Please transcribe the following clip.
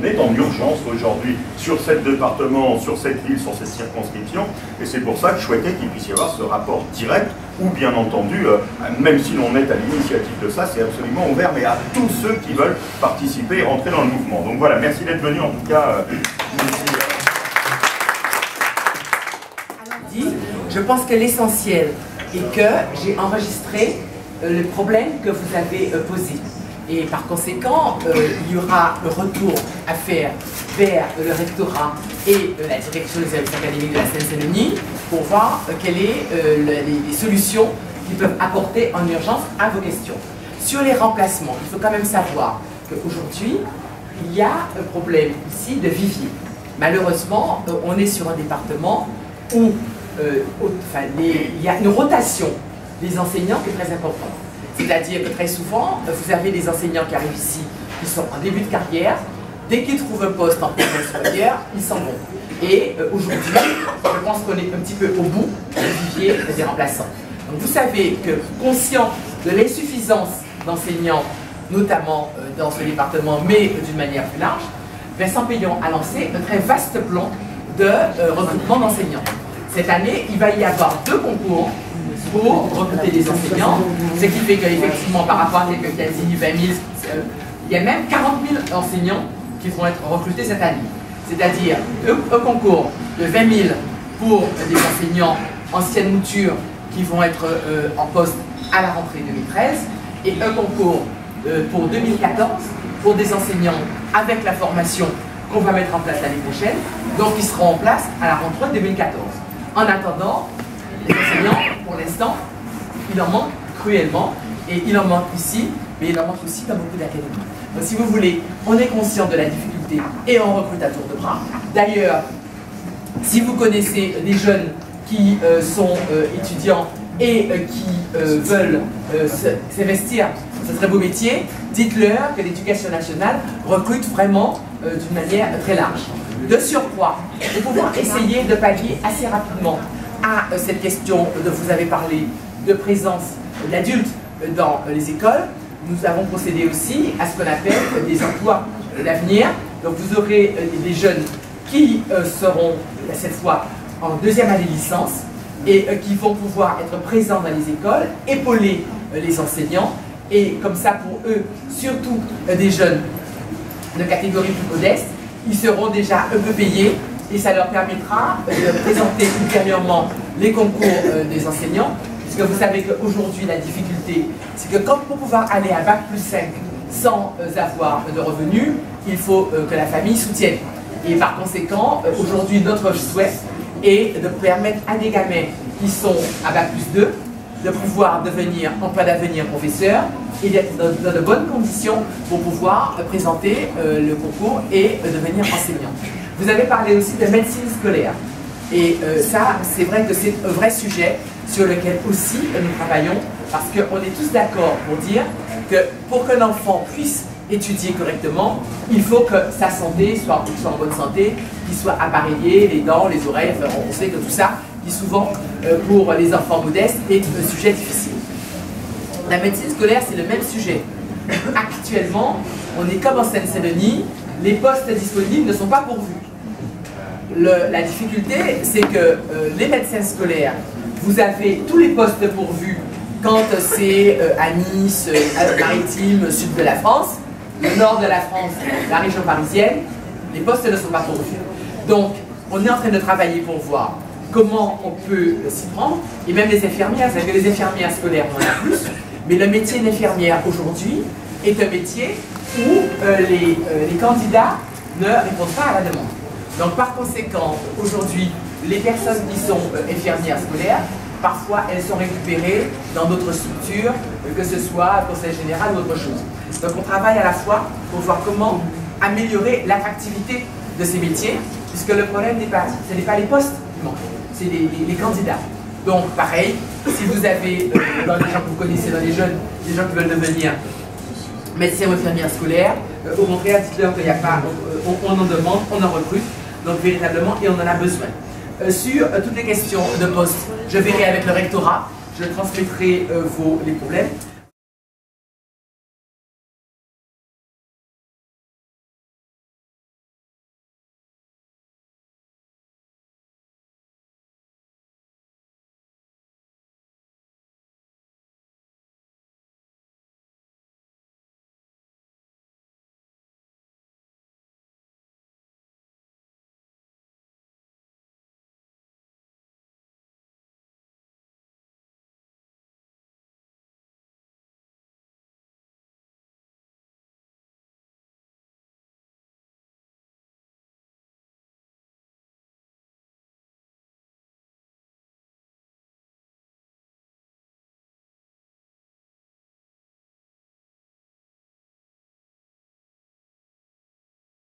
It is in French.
On est en urgence aujourd'hui sur cet département, sur cette ville, sur cette circonscription, et c'est pour ça que je souhaitais qu'il puisse y avoir ce rapport direct, ou bien entendu, même si l'on est à l'initiative de ça, c'est absolument ouvert, mais à tous ceux qui veulent participer et rentrer dans le mouvement. Donc voilà, merci d'être venu en tout cas. Je pense que l'essentiel est que j'ai enregistré le problème que vous avez posé. Et par conséquent, il y aura un retour à faire vers le rectorat et la direction des services académiques de la Seine-Saint-Denis pour voir quelles sont les solutions qu'ils peuvent apporter en urgence à vos questions. Sur les remplacements, il faut quand même savoir qu'aujourd'hui, il y a un problème ici de vivier. Malheureusement, on est sur un département où il y a une rotation des enseignants qui est très importante. C'est-à-dire que très souvent, vous avez des enseignants qui arrivent ici, qui sont en début de carrière. Dès qu'ils trouvent un poste en cabinet supérieur, ils s'en vont. Et aujourd'hui, je pense qu'on est un petit peu au bout du vivier des remplaçants. Donc vous savez que, conscient de l'insuffisance d'enseignants, notamment dans ce département, mais d'une manière plus large, Vincent Payon a lancé un très vaste plan de recrutement d'enseignants. Cette année, il va y avoir 2 concours pour recruter des enseignants, ce qui fait qu'effectivement, par rapport à quelques quasi 20 000, il y a même 40 000 enseignants qui vont être recrutés cette année. C'est-à-dire un concours de 20 000 pour des enseignants ancienne mouture qui vont être en poste à la rentrée 2013 et un concours pour 2014 pour des enseignants avec la formation qu'on va mettre en place l'année prochaine, donc qui seront en place à la rentrée 2014. En attendant, les enseignants, pour l'instant, il en manque cruellement, et il en manque ici, mais il en manque aussi dans beaucoup d'académies. Donc si vous voulez, on est conscient de la difficulté et on recrute à tour de bras. D'ailleurs, si vous connaissez des jeunes qui sont étudiants et qui veulent s'investir dans ce très beau métier, dites-leur que l'éducation nationale recrute vraiment d'une manière très large. De surcroît, pour pouvoir essayer de pallier assez rapidement à cette question dont vous avez parlé de présence d'adultes dans les écoles, nous avons procédé aussi à ce qu'on appelle des emplois d'avenir. Donc vous aurez des jeunes qui seront cette fois en 2e année de licence et qui vont pouvoir être présents dans les écoles, épauler les enseignants et comme ça pour eux, surtout des jeunes de catégorie plus modeste, ils seront déjà un peu payés et ça leur permettra de présenter ultérieurement les concours des enseignants, puisque vous savez qu'aujourd'hui la difficulté, c'est que comme pour pouvoir aller à Bac plus 5 sans avoir de revenus, il faut que la famille soutienne. Et par conséquent, aujourd'hui notre souhait est de permettre à des gamins qui sont à Bac plus 2 de pouvoir devenir emploi d'avenir professeur et d'être dans de bonnes conditions pour pouvoir présenter le concours et devenir enseignant. Vous avez parlé aussi de médecine scolaire. Et ça, c'est vrai que c'est un vrai sujet sur lequel aussi nous travaillons parce qu'on est tous d'accord pour dire que pour que l'enfant puisse étudier correctement, il faut que sa santé soit en bonne santé, qu'il soit appareillé, les dents, les oreilles, enfin, on sait que tout ça, qui souvent, pour les enfants modestes, est un sujet difficile. La médecine scolaire, c'est le même sujet. Actuellement, on est comme en Seine-Saint-Denis, les postes disponibles ne sont pas pourvus. La difficulté, c'est que les médecins scolaires, vous avez tous les postes pourvus quand c'est à Nice, Maritime, sud de la France, le nord de la France, la région parisienne, les postes ne sont pas pourvus. Donc, on est en train de travailler pour voir comment on peut s'y prendre, et même les infirmières, c'est que les infirmières scolaires, on en a plus, mais le métier d'infirmière aujourd'hui est un métier où les candidats ne répondent pas à la demande. Donc par conséquent, aujourd'hui, les personnes qui sont infirmières scolaires, parfois elles sont récupérées dans d'autres structures, que ce soit conseil général ou autre chose. Donc on travaille à la fois pour voir comment améliorer l'attractivité de ces métiers, puisque le problème ce n'est pas les postes qui manquent, c'est les candidats. Donc pareil, si vous avez dans les gens que vous connaissez, dans les jeunes, des gens qui veulent devenir médecins ou infirmières scolaires, au contraire, dites-leur qu'il n'y a pas, on en demande, on en recrute, donc véritablement, et on en a besoin. Sur toutes les questions de poste, je verrai avec le rectorat, je transmettrai les problèmes.